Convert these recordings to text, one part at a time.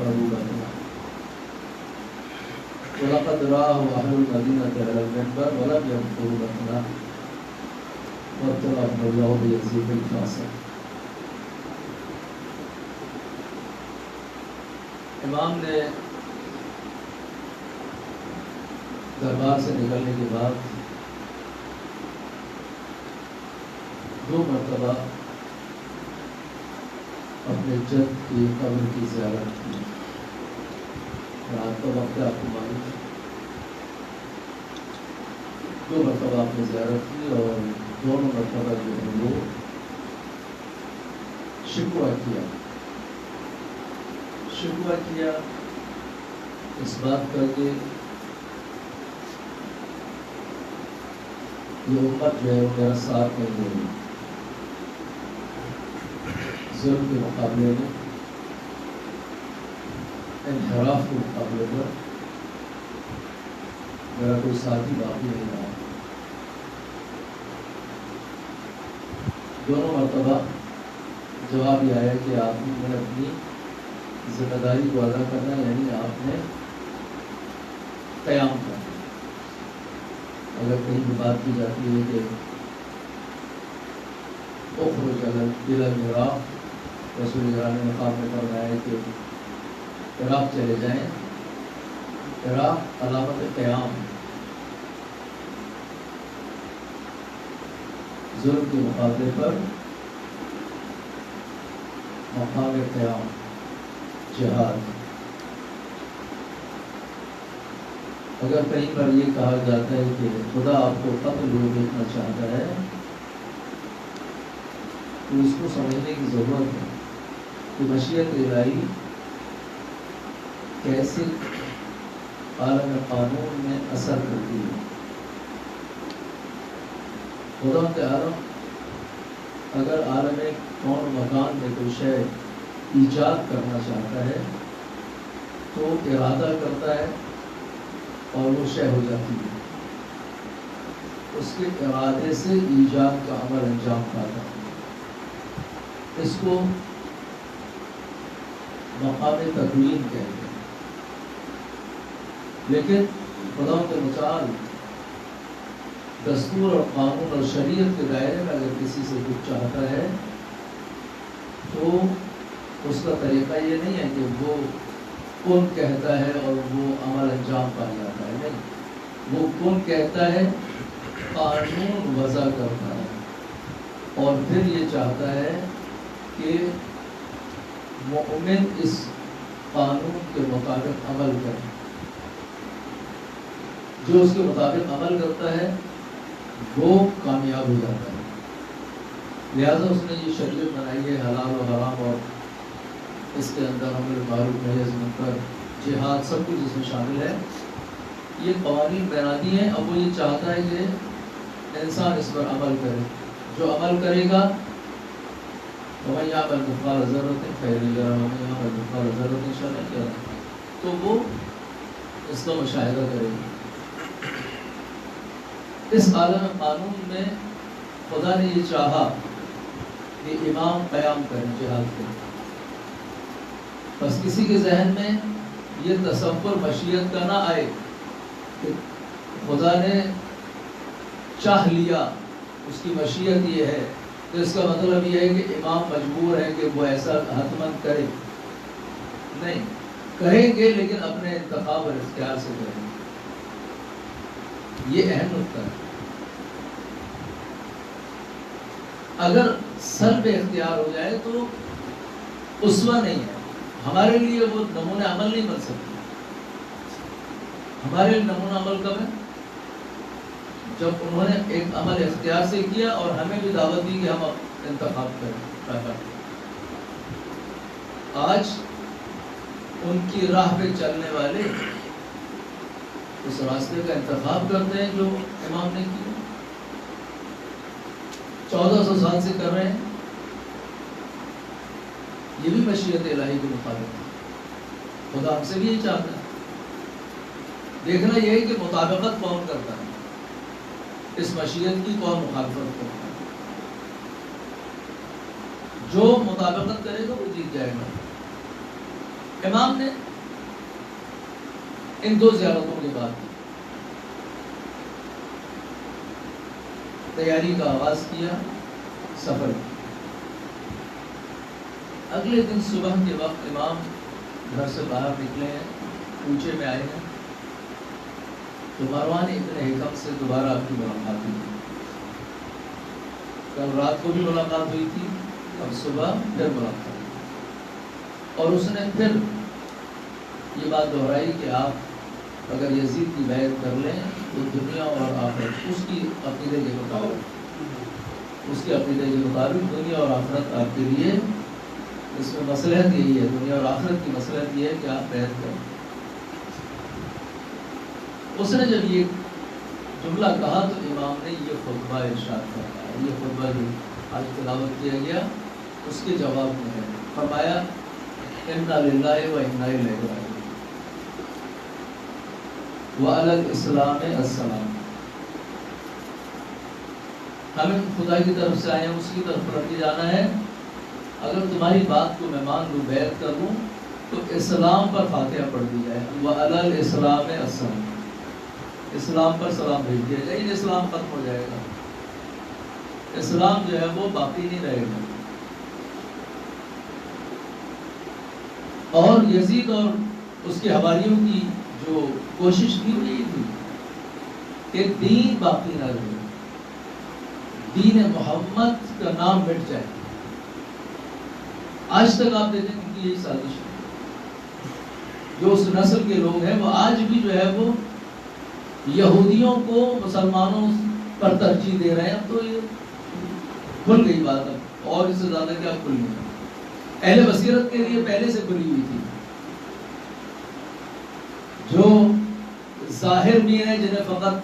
قربتنا ولقد رآه أهل المدينة على المنبر ولم يذكروا لنا واتبعهم الله بيزيد الفاصل. امام نے دربار سے نکلنے کے بعد 2 مرتبہ اپنے جد کی قبر کی زیارت کی. رات کا وقت آپ کو معلوم ہے. 2 مرتبہ آپ نے زیارت کی اور دونوں مرتبہ جو ہے وہ شکوہ کیا اس بات کر کے یہ امت جو ہے وہ میرا ساتھ نہیں دے رہی. ظلم کے مقابلے میں انحراف کے مقابلے پر میرا کوئی ساتھی باقی نہیں رہا. دونوں مرتبہ جواب یہ آیا کہ آپ نے اپنی ذمہ داری کو ادا کرنا یعنی آپ نے قیام کرنا. اگر کہیں بھی بات کی جاتی ہے کہ اخرج الى العراق، رسول اللہ نے مقام میں فرمایا ہے کہ عراق چلے جائیں. عراق علامت قیام، ظلم کے مقابلے پر مقام قیام، جہاد. اگر کہیں پر یہ کہا جاتا ہے کہ خدا آپ کو قتل ہو دیکھنا چاہتا ہے تو اس کو سمجھنے کی ضرورت ہے کہ مشیت الہی کیسے عالم قانون میں اثر کرتی ہے. خدا تعالی اگر عالم کون مکان میں کوئی شے ایجاد کرنا چاہتا ہے تو ارادہ کرتا ہے اور وہ شے ہو جاتی ہے. اس کے ارادے سے ایجاد کا عمل انجام پاتا ہے. اس کو مقام تکوین کہتے ہیں. لیکن خدا کے متعال دستور اور قانون اور شریعت کے دائرے میں اگر کسی سے کچھ چاہتا ہے تو اس کا طریقہ یہ نہیں ہے کہ وہ کون کہتا ہے اور وہ عمل انجام پا جاتا ہے. نہیں، وہ کون کہتا ہے قانون وضع کرتا ہے اور پھر یہ چاہتا ہے کہ مومن اس قانون کے مطابق عمل کرے. جو اس کے مطابق عمل کرتا ہے وہ کامیاب ہو جاتا ہے. لہذا اس نے یہ شریعت بنائی ہے حلال و حرام اور اس کے اندر امر معروف نہی عن منکر، جہاد، سب کچھ اس میں شامل ہے. یہ قوانین بنا دی ہیں. اب وہ یہ چاہتا ہے کہ انسان اس پر عمل کرے. جو عمل کرے گا وَمَن يَعْمَلْ مِثْقَالَ ذَرَّةٍ خَيْرًا يَرَهُ وَمَن يَعْمَلْ مِثْقَالَ ذَرَّةٍ شَرًّا يَرَهُ. تو وہ اس کا مشاہدہ کرے گا. اس عالم قانون میں خدا نے یہ چاہا کہ امام قیام کریں، جہاد کریں. بس کسی کے ذہن میں یہ تصور مشیت کا نہ آئے کہ خدا نے چاہ لیا، اس کی مشیت یہ ہے، تو اس کا مطلب یہ ہے کہ امام مجبور ہے کہ وہ ایسا حتماً کرے. نہیں، کہیں گے لیکن اپنے انتخاب اور اختیار سے کریں گے. یہ اہم نقطہ ہے. اگر سلب اختیار ہو جائے تو اسوہ نہیں ہے. ہمارے لیے وہ نمونہ عمل نہیں بن سکتی. ہمارے لیے نمونہ عمل کب ہے؟ جب انہوں نے ایک عمل اختیار سے کیا اور ہمیں بھی دعوت دی کہ ہم انتخاب کریں. آج ان کی راہ پہ چلنے والے اس راستے کا انتخاب کرتے ہیں جو امام نے کیا. 1400 سال سے کر رہے ہیں. یہ بھی مشیت الہی کے مطابق ہے. خدا ہم سے بھی یہ چاہتا ہے. دیکھنا یہ ہے کہ مطابقت کون کرتا ہے، اس مشیت کی کون مخالفت کرتا ہے. جو مطابقت کرے گا وہ جیت جائے گا. امام نے ان 2 زیارتوں کے بعد تیاری کا آغاز کیا، سفر کیا۔ اگلے دن صبح کے وقت امام گھر سے باہر نکلے ہیں، کوچے میں آئے ہیں تو مروان ابن حکم سے دوبارہ آپ کی ملاقات ہوئی۔ کل رات کو بھی ملاقات ہوئی تھی، اب صبح پھر ملاقات ہوئی، اور اس نے پھر یہ بات دہرائی کہ آپ اگر یزید کی بیعت کر لیں تو دنیا اور آخرت اس کی عقیدے کے مطابق دنیا اور آخرت آپ کے لیے، اس میں مصلحت یہی ہے، دنیا اور آخرت کی مصلحت یہ ہے کہ آپ بیعت کریں۔ اس نے جب یہ جملہ کہا تو امام نے یہ خطبہ ارشاد فرمایا، یہ خطبہ جو آج تلاوت کیا گیا اس کے جواب میں ہے، فرمایا انا للہ و انا الیہ راجعون وعلی الاسلام السلام۔ ہمیں خدا کی طرف سے آئے ہیں، اس کی طرف پلٹ کے جانا ہے۔ اگر تمہاری بات کو میں مان لوں، بیعت کر لوں تو اسلام پر فاتحہ پڑھ دی جائے، وعلی الاسلام السلام، اسلام پر سلام بھیج دیا جائے، لیکن اسلام ختم ہو جائے گا، اسلام جو ہے وہ باقی نہیں رہے گا۔ اور یزید اور اس کے حواریوں کی جو کوشش تھی وہ یہی تھی کہ دین باقی نہ رہے، دین محمد کا نام مٹ جائے۔ آج تک آپ دیکھیں ان کی یہی سازش ہے، جو اس نسل کے لوگ ہیں وہ آج بھی جو ہے وہ یہودیوں کو مسلمانوں پر ترجیح دے رہے ہیں۔ تو یہ کھل گئی بات، اب اور اس سے زیادہ کیا کھلنی ہے، اہل بصیرت کے لیے پہلے سے کھلی ہوئی تھی۔ جو ظاہر بھی ہیں، جنہیں فقط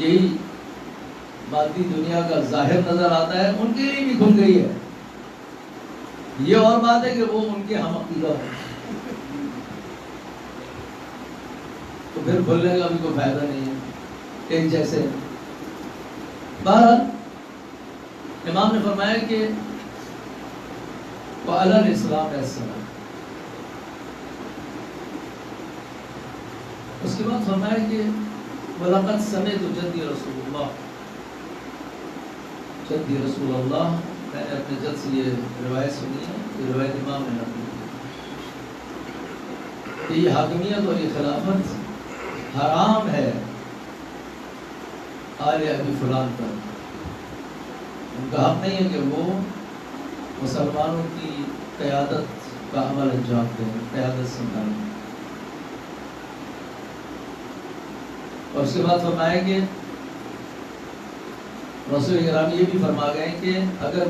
یہی مادی دنیا کا ظاہر نظر آتا ہے، ان کے لیے بھی کھل گئی ہے۔ یہ اور بات ہے کہ وہ ان کے ہم عقیدہ ہیں، تو پھر کھلنے کا بھی کوئی فائدہ نہیں ہے، ایک جیسے۔ بہرحال امام نے فرمایا کہ وعلی الاسلام السلام، اس کے بعد فرمایا کہ وَلَقَدْ سَمِعْتُ جَدِّي رسول اللہ، جدی رسول اللہ، میں نے اپنے جد سے یہ روایت سنی ہے، یہ روایت امام نے نقل کی کہ یہ حاکمیت اور یہ خلافت حرام ہے آل ابی فلان پر، ان کا حق نہیں ہے کہ وہ مسلمانوں کی قیادت کا عمل انجام دیں، قیادت سنبھالیں۔ اور اس کے بعد فرمایا کہ رسول اکرام یہ بھی فرما گئے کہ اگر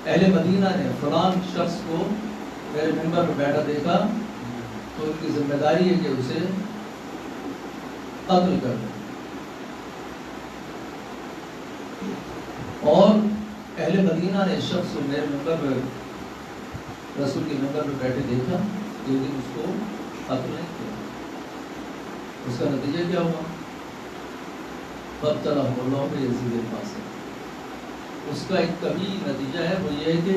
اہل مدینہ نے فلان شخص کو میرے منبر پر بیٹھا دیکھا تو ان کی ذمہ داری ہے کہ اسے قتل کر دیں، اور اہل مدینہ نے اس شخص کو میرے منبر پر، رسول کے منبر پر بیٹھے دیکھا لیکن اس کو قتل نہیں کیا۔ اس کا نتیجہ کیا ہوا؟ فَابْتَلَاهُ اللَّهُ بِيَزِيدِ الْفَاسِقِ، اس کا ایک کبھی نتیجہ ہے، وہ یہ ہے کہ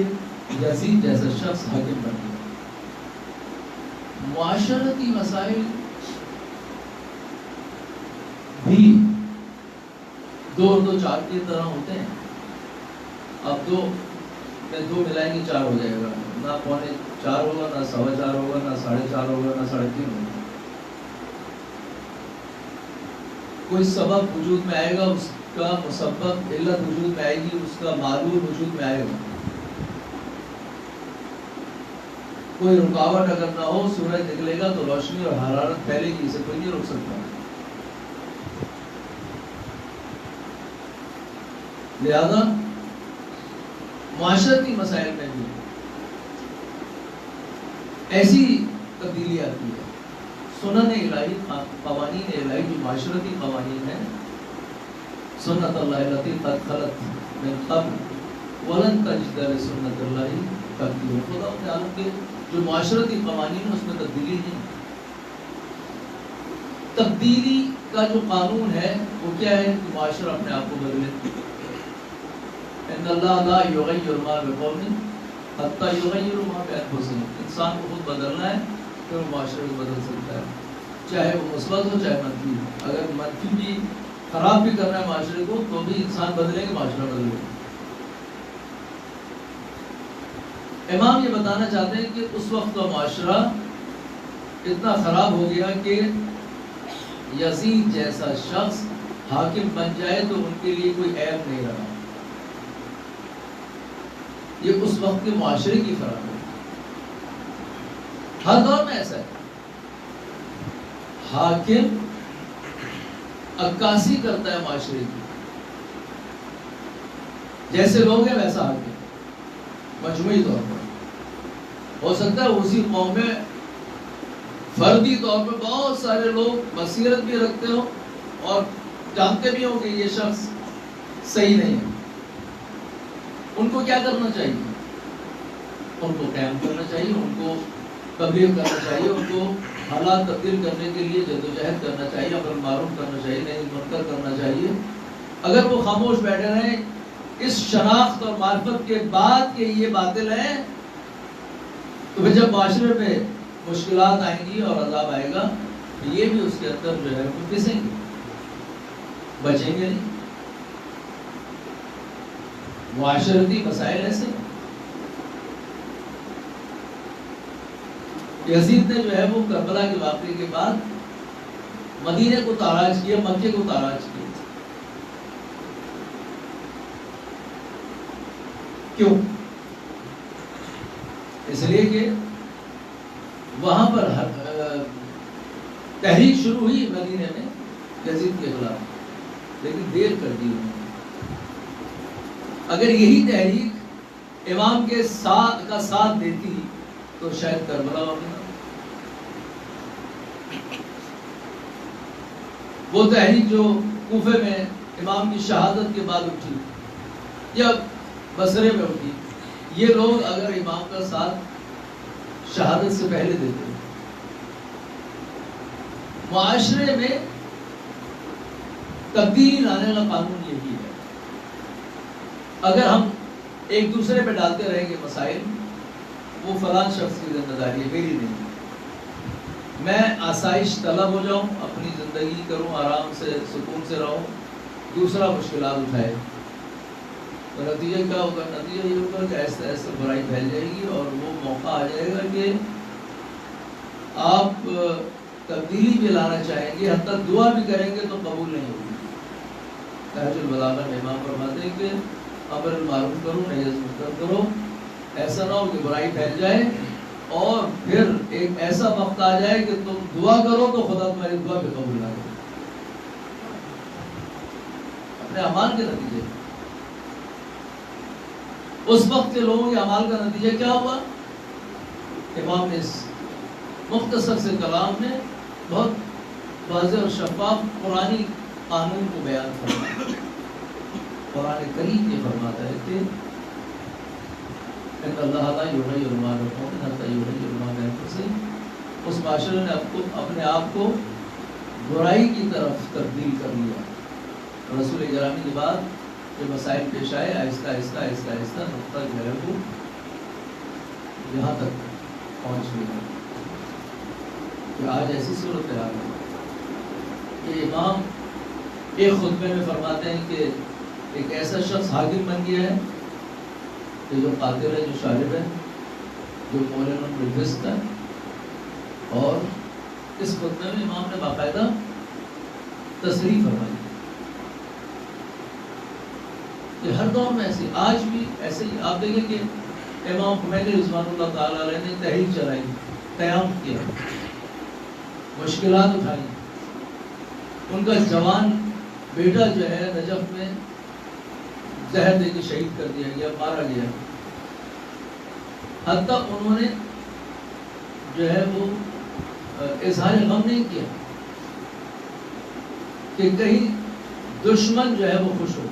یزید جیسا شخص حاکم بن گیا۔ معاشرتی مسائل بھی 2 اور 2 4 کی طرح ہوتے ہیں۔ اب 2 میں 2 ملائیں گے 4 ہو جائے گا، نہ 3.25 ہوگا، نہ 4.25 ہوگا، نہ 4.5 ہوگا، نہ 3.5 ہوگا۔ کوئی سبب وجود میں آئے گا، اس کا مسبب علت وجود میں آئے گی، اس کا معلول وجود میں آئے گا۔ کوئی رکاوٹ اگر نہ ہو، سورج نکلے گا تو روشنی اور حرارت پھیلے گی، اسے کوئی نہیں روک سکتا۔ لہذا معاشرتی مسائل میں بھی ایسی تبدیلی آتی ہے۔ سنن الہی، قوانین الہی جو معاشرتی قوانین ہیں، سنت اللہ التی قد خلت من قبل ولن تجد لسنت اللہ تبدیلا، خدا تعالیٰ کے جو معاشرتی قوانین ہیں اس میں تبدیلی نہیں۔ تبدیلی کا جو قانون ہے وہ کیا ہے کہ معاشرہ اپنے آپ کو بدلے۔ ان اللہ لا یغیر ما بقوم حتیٰ یغیروا ما بانفسہم، انسان کو خود بدلنا ہے پھر وہ معاشرے کو بدل سکتا ہے، چاہے وہ مثبت ہو چاہے منفی ہو۔ اگر منفی بھی خراب بھی کرنا ہے معاشرے کو تو بھی انسان بدلے گا، معاشرہ بدلے گا۔ امام یہ بتانا چاہتے ہیں کہ اس وقت کا معاشرہ اتنا خراب ہو گیا کہ یزید جیسا شخص حاکم بن جائے تو ان کے لیے کوئی عیب نہیں رہا۔ یہ اس وقت کے معاشرے کی خرابی ہے، ہر دور میں ایسا ہے۔ حاکم عکاسی کرتا ہے معاشرے کی، جیسے لوگ ہیں ویسا حاکم، مجموعی طور پر۔ ہو سکتا ہے اسی قوم میں فردی طور پر بہت سارے لوگ بصیرت بھی رکھتے ہوں اور جانتے بھی ہوں کہ یہ شخص صحیح نہیں ہے، ان کو کیا کرنا چاہیے؟ ان کو قیام کرنا چاہیے، ان کو تبلیغ کرنا چاہیے، ان کو حالات تبدیل کرنے کے لیے جدوجہد کرنا چاہیے، امر معروف کرنا چاہیے، نہی منکر کرنا چاہیے۔ اگر وہ خاموش بیٹھے رہیں اس شناخت اور معرفت کے بعد کہ یہ باطل ہیں، تو پھر جب معاشرے میں مشکلات آئیں گی اور عذاب آئے گا تو یہ بھی اس کے اندر جو ہے وہ پھنسیں گے، بچیں گے نہیں۔ معاشرتی مسائل ایسے ہیں۔ یزید نے جو ہے وہ کربلا کے واقعے کے بعد مدینے کو تاراج کیا، مکے کو تاراج کیا۔ کیوں؟ اس لیے کہ وہاں پر تحریک شروع ہوئی مدینے میں یزید کے خلاف، لیکن دیر کر دی انہوں نے۔ اگر یہی تحریک امام کے کا ساتھ دیتی تو شاید کربلا ہوگا۔ وہ تحریک جو کوفے میں امام کی شہادت کے بعد اٹھی یا بصرے میں اٹھی، یہ لوگ اگر امام کا ساتھ شہادت سے پہلے دیتے، معاشرے میں تبدیلی لانے کا قانون یہی ہے۔ اگر ہم ایک دوسرے پہ ڈالتے رہیں گے مسائل، وہ فلاں شخص کی ذمہ داری ہے، میری نہیں، میں آسائش طلب ہو جاؤں، اپنی زندگی کروں، آرام سے سکون سے رہوں، دوسرا مشکلات اٹھائے، تو نتیجہ کیا ہوگا؟ نتیجہ یہ ہوگا کہ ایسے ایسے برائی پھیل جائے گی اور وہ موقع آ جائے گا کہ آپ تبدیلی بھی لانا چاہیں گے، حتیٰ دعا بھی کریں گے تو قبول نہیں ہوگی۔ نہج البلاغہ میں امام فرماتے ہیں کہ امر معروف کرو نہی منکر کرو، ایسا نہ ہو کہ برائی پھیل جائے اور پھر ایک ایسا وقت آ جائے کہ تم دعا کرو تو خدا تمہاری دعا پہ قبول نہ کرے، اپنے اعمال کے نتیجے۔ اس وقت کے لوگوں کے اعمال کا نتیجہ کیا ہوا؟ امام نے اس مختصر سے کلام میں بہت واضح اور شفاف قرآنی قانون کو بیان فرمایا۔ قرآن کریم یہ فرماتا ہے کہ ان اللہ لا یغیر ما بقوم حتی یغیروا ما بانفسہم، اس معاشرے نے اپنے آپ کو برائی کی طرف تبدیل کر لیا۔ رسول گرامی کے بعد جو مسائل پیش آئے، آہستہ آہستہ آہستہ آہستہ نقطہ جو ہے وہ یہاں تک پہنچ گیا کہ آج ایسی صورت ہے کہ امام ایک خطبے میں فرماتے ہیں کہ ایک ایسا شخص حاکم بن گیا ہے کہ جو قاتل ہے، جو شارب ہے، جو مولانا بالفسق ہے، اور اس خطبے میں امام نے باقاعدہ تصریح فرمائی کہ ہر دور میں ایسے، آج بھی ایسے ہی۔ آپ دیکھیں کہ امام خمینی رضوان اللہ تعالیٰ علیہ نے تحریک چلائی، قیام کیا، مشکلات اٹھائی، ان کا جوان بیٹا جو ہے نجف میں زہر دے کے شہید کر دیا گیا، مارا گیا، حتیٰ انہوں نے جو ہے وہ اظہار غم نہیں کیا کہ کہیں دشمن جو ہے وہ خوش ہو،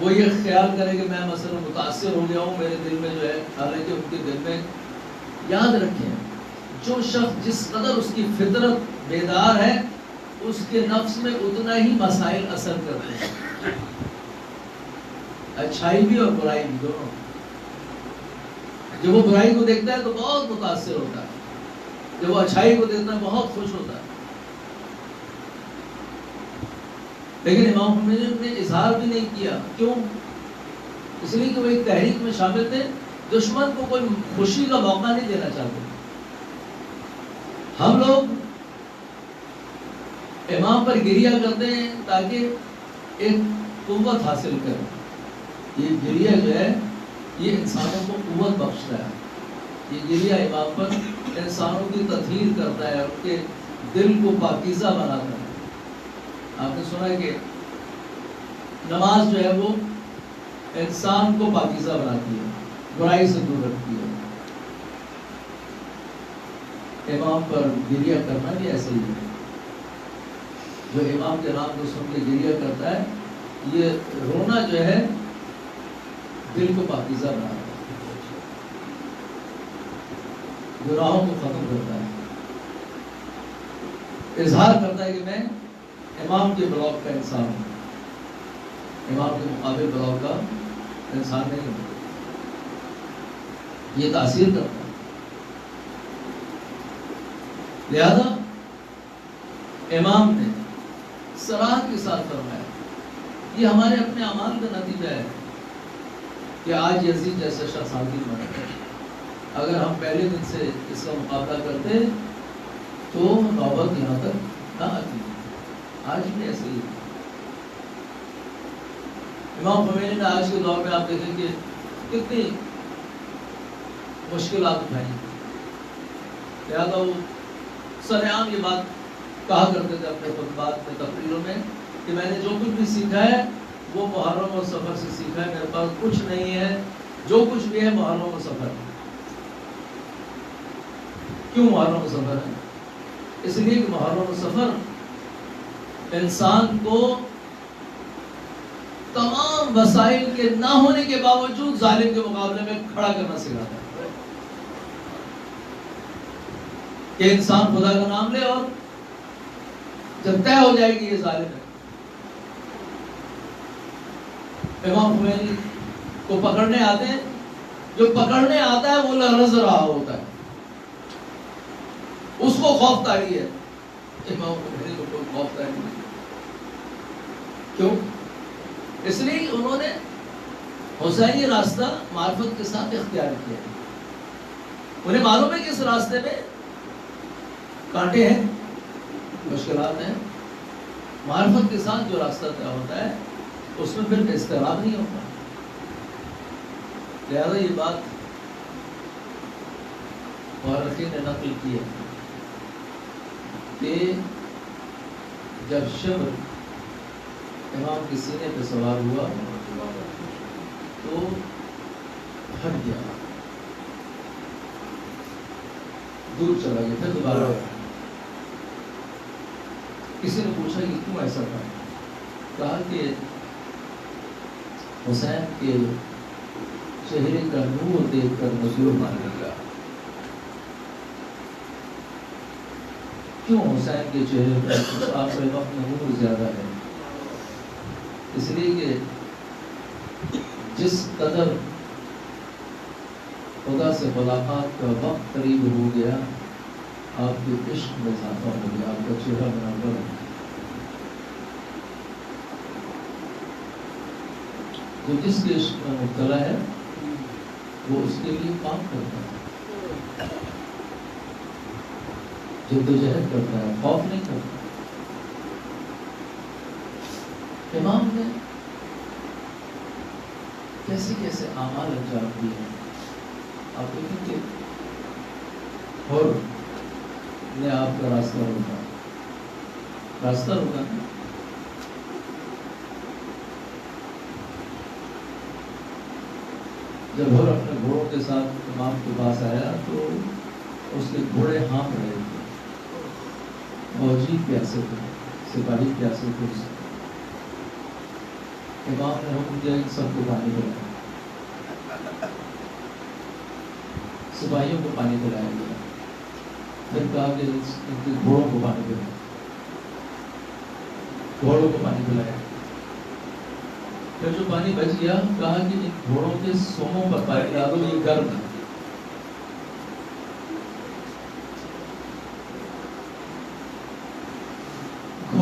وہ یہ خیال کرے کہ میں مثلا متاثر ہو گیا ہوں، میرے دل میں جو ہے، حالانکہ ان کے دل میں، یاد رکھیں جو شخص جس قدر اس کی فطرت بیدار ہے اس کے نفس میں اتنا ہی مسائل اثر کرتے ہیں، اچھائی بھی اور برائی بھی دونوں۔ جب وہ برائی کو دیکھتا ہے تو بہت متاثر ہوتا ہے، جب وہ اچھائی کو دیکھتا ہے بہت خوش ہوتا ہے. لیکن امام خمینی نے اظہار بھی نہیں کیا. کیوں؟ اس لیے کہ وہ ایک تحریک میں شامل تھے، دشمن کو کوئی خوشی کا موقع نہیں دینا چاہتے. ہم لوگ امام پر گریہ کرتے ہیں تاکہ ایک قوت حاصل کریں. یہ گریہ جو ہے یہ انسانوں کو قوت بخشتا ہے. یہ گریہ امام پر انسانوں کی تطہیر کرتا ہے، ان کے دل کو پاکیزہ بناتا ہے. آپ نے سنا ہے کہ نماز جو ہے وہ انسان کو پاکیزہ بناتی ہے، برائی سے دور رکھتی ہے. امام پر گریہ کرنا بھی ایسے ہی ہے. جو امام کے نام کو سن کے گریہ کرتا ہے، یہ رونا جو ہے دل کو پاکیزہ بناتا ہے، گناہوں کو ختم کرتا ہے، اظہار کرتا ہے کہ میں امام کے بلاک کا انسان ہوں، امام کے مقابل بلاک کا انسان نہیں ہوں. یہ تاثیر کرتا ہے. لہذا امام نے صراحت کے ساتھ فرمایا، یہ ہمارے اپنے اعمال کا نتیجہ ہے کہ آج یزید جیسا شخص حاکم بنا ہے. اگر ہم پہلے دن سے اس کا مقابلہ کرتے تو نوبت یہاں تک نہ آتی. آج بھی ایسے ہی. امام خمینی نے آج کے دور میں آپ دیکھیں کہ کتنی مشکلات اٹھائی. لہٰذا وہ سرعام یہ بات کہا کرتے تھے اپنے خطبات میں، تقریروں میں، کہ میں نے جو کچھ بھی سیکھا ہے وہ محرم اور سفر سے سیکھا ہے، میرے پاس کچھ نہیں ہے، جو کچھ بھی ہے محرم اور سفر ہے. کیوں محرم اور سفر ہے؟ اس لیے کہ محرم اور سفر انسان کو تمام وسائل کے نہ ہونے کے باوجود ظالم کے مقابلے میں کھڑا کرنا سکھاتا ہے کہ انسان خدا کا نام لے، اور جب طے ہو جائے گی یہ ظالم ہے. امام خمینی کو پکڑنے آتے ہیں، جو پکڑنے آتا ہے وہ لرز رہا ہوتا ہے، اس کو خوف طاری ہے. امام خمینی کو کوئی خوف طاری نہیں. کیوں؟ اس لیے کہ انہوں نے حسینی راستہ معرفت کے ساتھ اختیار کیا. انہیں معلوم ہے کہ اس راستے میں کانٹے ہیں، مشکلات ہیں. معرفت کے ساتھ جو راستہ طے ہوتا ہے اس میں پھر اضطراب نہیں ہوتا. لہذا یہ بات مورخین نے نقل کی ہے کہ جب شبر امام کے سینے پہ سوار ہوا تو ہٹ گیا، دور چلا گیا، پھر دوبارہ آیا. کسی نے پوچھا کہ کیوں ایسا تھا؟ کہا کہ حسین کے چہرے کا نور دیکھ کر مظلوم مان لگا. کیوں حسین کے چہرے پر آپ کے وقت میں نور زیادہ ہے؟ اس لیے کہ جس قدر خدا سے ملاقات کا وقت قریب ہو گیا، آپ کے عشق میں اضافہ ہو گیا، آپ کا چہرہ منور ہو گیا. جو جس کے عشق میں مبتلا ہے وہ اس کے لیے کام کرتا ہے، جدوجہد کرتا ہے، خوف نہیں کرتا. امام نے کیسے کیسے اعمال انجام دیے ہیں. آپ دیکھیں کہ اور نے آپ کا راستہ روکا، جب ہر اپنے گھوڑوں کے ساتھ امام کے پاس آیا تو اس کے گھوڑے ہانپ رہے تھے، فوجی پیاسے تھے، سپاہی پیاسے تھے. امام نے حکم دیا کہ سب کو پانی پلایا، سپاہیوں کو پانی پلایا گیا. پھر کہا کہ ان کے گھوڑوں کو پانی پلایا، گھوڑوں کو پانی پلایا. پھر جو پانی بچ گیا کہا کہ ان گھوڑوں کے سوموں پر پانی ڈالو، یہ گرم ہے.